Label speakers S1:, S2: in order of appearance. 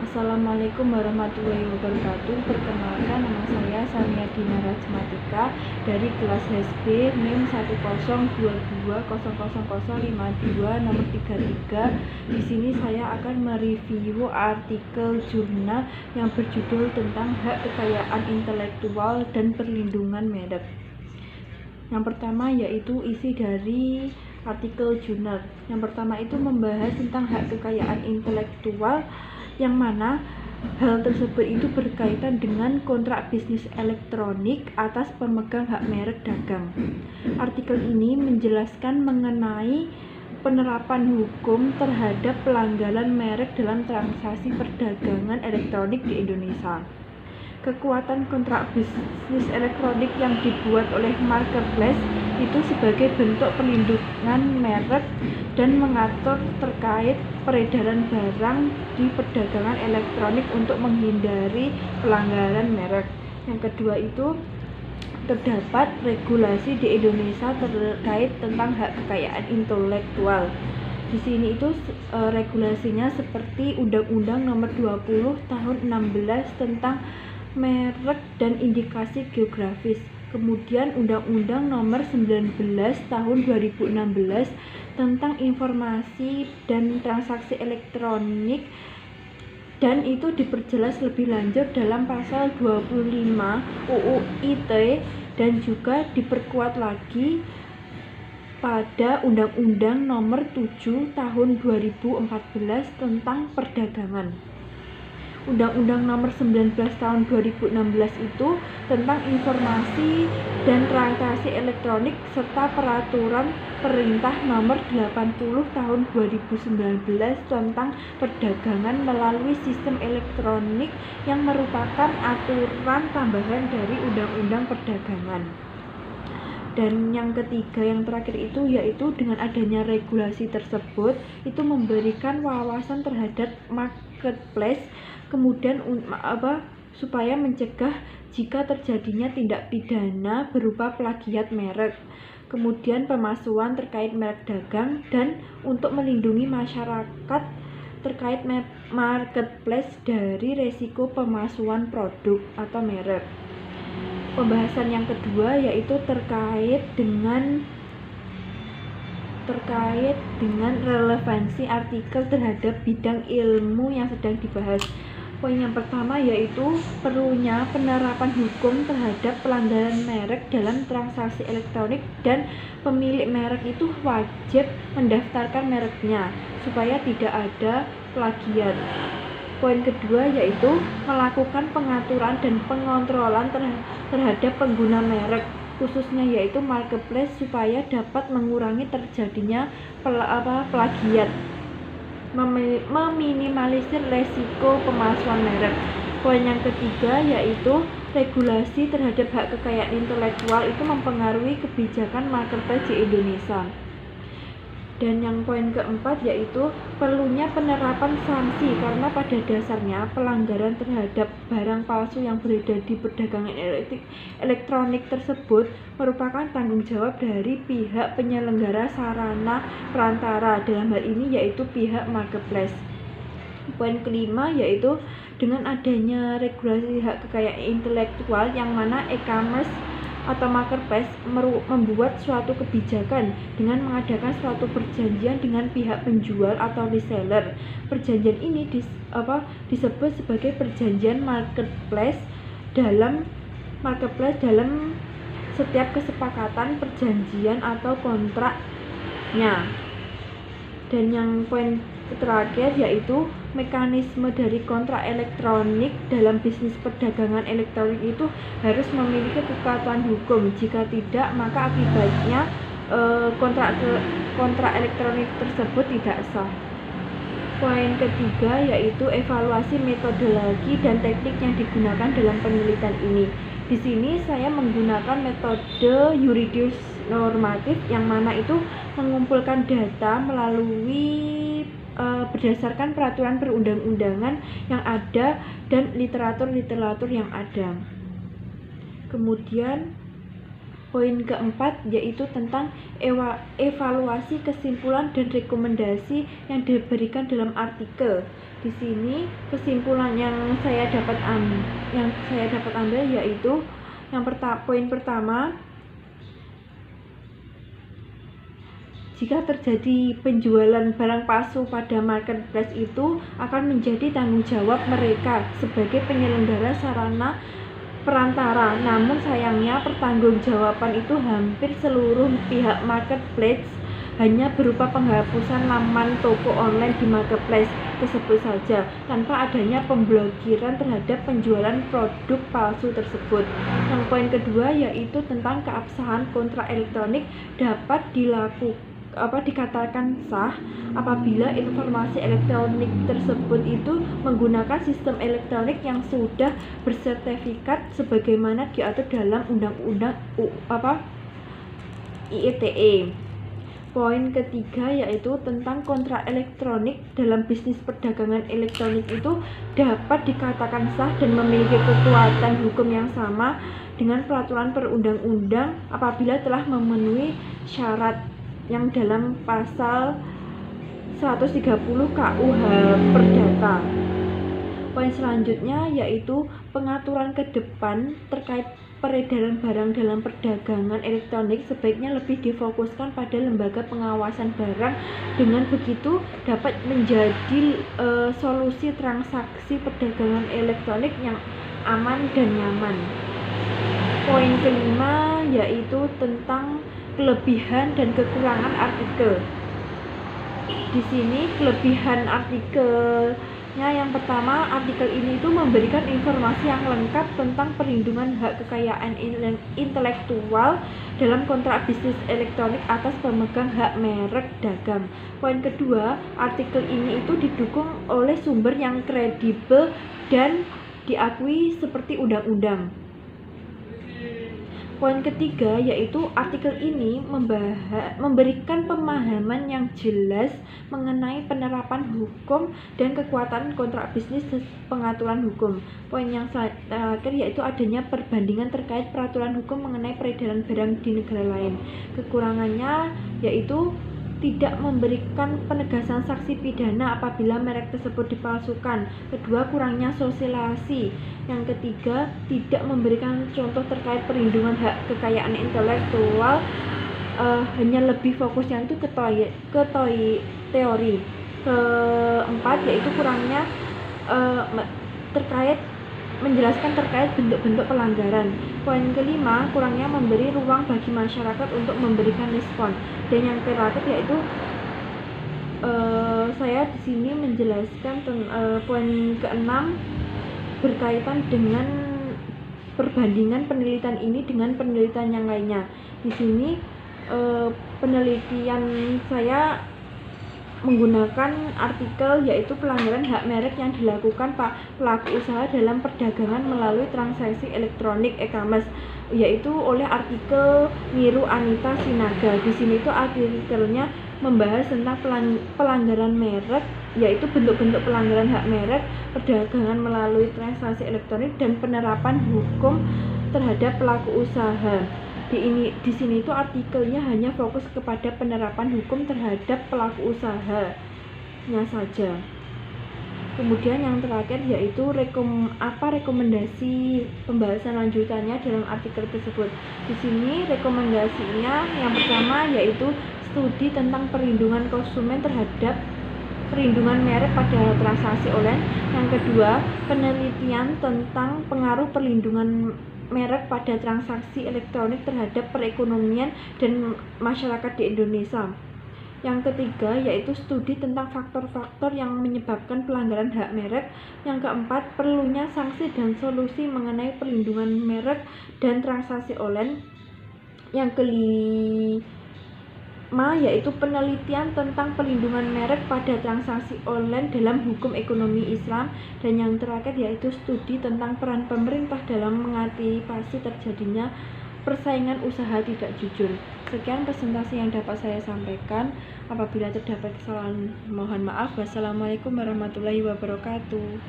S1: Assalamualaikum warahmatullahi wabarakatuh. Perkenalkan, nama saya Samia Dina Rajmatika dari kelas HSB NIM 102200052 nomor 33. Di sini saya akan mereview artikel jurnal yang berjudul tentang hak kekayaan intelektual dan perlindungan merek. Yang pertama yaitu isi dari artikel jurnal. Yang pertama itu membahas tentang hak kekayaan intelektual, yang mana hal tersebut itu berkaitan dengan kontrak bisnis elektronik atas pemegang hak merek dagang. Artikel ini menjelaskan mengenai penerapan hukum terhadap pelanggaran merek dalam transaksi perdagangan elektronik di Indonesia. Kekuatan kontrak bisnis elektronik yang dibuat oleh marketplace itu sebagai bentuk perlindungan merek dan mengatur terkait peredaran barang di perdagangan elektronik untuk menghindari pelanggaran merek. Yang kedua itu terdapat regulasi di Indonesia terkait tentang hak kekayaan intelektual. Di sini itu regulasinya seperti Undang-Undang Nomor 20 Tahun 16 tentang merek dan indikasi geografis. Kemudian Undang-Undang Nomor 19 Tahun 2016 tentang informasi dan transaksi elektronik, dan itu diperjelas lebih lanjut dalam pasal 25 UU ITE dan juga diperkuat lagi pada Undang-Undang Nomor 7 Tahun 2014 tentang perdagangan. Undang-Undang Nomor 19 Tahun 2016 itu tentang informasi dan transaksi elektronik serta peraturan Pemerintah Nomor 80 Tahun 2019 tentang perdagangan melalui sistem elektronik yang merupakan aturan tambahan dari Undang-Undang Perdagangan. Dan yang ketiga, yang terakhir itu yaitu dengan adanya regulasi tersebut itu memberikan wawasan terhadap marketplace, kemudian supaya mencegah jika terjadinya tindak pidana berupa plagiat merek, kemudian pemalsuan terkait merek dagang, dan untuk melindungi masyarakat terkait marketplace dari resiko pemalsuan produk atau merek. Pembahasan yang kedua yaitu terkait dengan relevansi artikel terhadap bidang ilmu yang sedang dibahas. Poin yang pertama yaitu perlunya penerapan hukum terhadap pelanggaran merek dalam transaksi elektronik, dan pemilik merek itu wajib mendaftarkan mereknya supaya tidak ada plagiat. Poin kedua yaitu melakukan pengaturan dan pengontrolan terhadap pengguna merek, khususnya yaitu marketplace, supaya dapat mengurangi terjadinya plagiat, meminimalisir resiko pemalsuan merek. Poin yang ketiga yaitu regulasi terhadap hak kekayaan intelektual itu mempengaruhi kebijakan marketplace di Indonesia. Dan yang poin keempat yaitu perlunya penerapan sanksi, karena pada dasarnya pelanggaran terhadap barang palsu yang beredar di perdagangan elektronik tersebut merupakan tanggung jawab dari pihak penyelenggara sarana perantara, dalam hal ini yaitu pihak marketplace. Poin kelima yaitu dengan adanya regulasi hak kekayaan intelektual, yang mana e-commerce atau marketplace membuat suatu kebijakan dengan mengadakan suatu perjanjian dengan pihak penjual atau reseller. Perjanjian ini disebut sebagai perjanjian marketplace dalam setiap kesepakatan perjanjian atau kontraknya. Dan yang poin terakhir yaitu mekanisme dari kontrak elektronik dalam bisnis perdagangan elektronik itu harus memiliki kekuatan hukum. Jika tidak, maka akibatnya kontrak elektronik tersebut tidak sah. Poin ketiga yaitu evaluasi metodologi dan teknik yang digunakan dalam penelitian ini. Di sini saya menggunakan metode yuridis normatif, yang mana itu mengumpulkan data melalui berdasarkan peraturan perundang-undangan yang ada dan literatur yang ada. Kemudian Poin keempat yaitu tentang evaluasi kesimpulan dan rekomendasi yang diberikan dalam artikel. Di sini kesimpulan yang saya dapat ambil yaitu poin pertama, jika terjadi penjualan barang palsu pada marketplace itu akan menjadi tanggung jawab mereka sebagai penyelenggara sarana perantara. Namun sayangnya pertanggungjawaban itu hampir seluruh pihak marketplace hanya berupa penghapusan laman toko online di marketplace tersebut saja, tanpa adanya pemblokiran terhadap penjualan produk palsu tersebut. Yang poin kedua yaitu tentang keabsahan kontrak elektronik dapat dikatakan sah apabila informasi elektronik tersebut itu menggunakan sistem elektronik yang sudah bersertifikat sebagaimana diatur dalam Undang-Undang ITE. Poin ketiga yaitu tentang kontrak elektronik dalam bisnis perdagangan elektronik itu dapat dikatakan sah dan memiliki kekuatan hukum yang sama dengan peraturan perundang-undang apabila telah memenuhi syarat yang dalam pasal 130 KUH Perdata. Poin selanjutnya yaitu pengaturan ke depan terkait peredaran barang dalam perdagangan elektronik sebaiknya lebih difokuskan pada lembaga pengawasan barang. Dengan begitu dapat menjadi solusi transaksi perdagangan elektronik yang aman dan nyaman. Poin kelima yaitu tentang kelebihan dan kekurangan artikel. Di sini kelebihan artikelnya yang pertama, artikel ini itu memberikan informasi yang lengkap tentang perlindungan hak kekayaan intelektual dalam kontrak bisnis elektronik atas pemegang hak merek dagang. Poin kedua, artikel ini itu didukung oleh sumber yang kredibel dan diakui seperti undang-undang. Poin ketiga yaitu artikel ini memberikan pemahaman yang jelas mengenai penerapan hukum dan kekuatan kontrak bisnis pengaturan hukum. Poin yang terakhir yaitu adanya perbandingan terkait peraturan hukum mengenai peredaran barang di negara lain. Kekurangannya yaitu tidak memberikan penegasan sanksi pidana apabila merek tersebut dipalsukan. Kedua, kurangnya sosialisasi. Yang ketiga, tidak memberikan contoh terkait perlindungan hak kekayaan intelektual, hanya lebih fokusnya itu ke teori. Keempat, yaitu kurangnya menjelaskan terkait bentuk-bentuk pelanggaran. Poin kelima, kurangnya memberi ruang bagi masyarakat untuk memberikan respon. Dan yang terakhir yaitu saya di sini menjelaskan poin keenam berkaitan dengan perbandingan penelitian ini dengan penelitian yang lainnya. Di sini penelitian saya menggunakan artikel yaitu pelanggaran hak merek yang dilakukan pelaku usaha dalam perdagangan melalui transaksi elektronik e-commerce, yaitu oleh artikel Niru Anita Sinaga. Di sini itu artikelnya membahas tentang pelanggaran merek, yaitu bentuk-bentuk pelanggaran hak merek, perdagangan melalui transaksi elektronik, dan penerapan hukum terhadap pelaku usaha. Di sini itu artikelnya hanya fokus kepada penerapan hukum terhadap pelaku usahanya saja. Kemudian yang terakhir yaitu rekomendasi pembahasan lanjutannya dalam artikel tersebut. Di sini rekomendasinya yang pertama yaitu studi tentang perlindungan konsumen terhadap perlindungan merek pada transaksi online. Yang kedua, penelitian tentang pengaruh perlindungan merek pada transaksi elektronik terhadap perekonomian dan masyarakat di Indonesia. Yang ketiga yaitu studi tentang faktor-faktor yang menyebabkan pelanggaran hak merek. Yang keempat, perlunya sanksi dan solusi mengenai perlindungan merek dan transaksi online. Yang kelima yaitu penelitian tentang perlindungan merek pada transaksi online dalam hukum ekonomi Islam. Dan yang terakhir yaitu studi tentang peran pemerintah dalam mengantisipasi terjadinya persaingan usaha tidak jujur. Sekian presentasi yang dapat saya sampaikan. Apabila terdapat kesalahan mohon maaf. Wassalamualaikum warahmatullahi wabarakatuh.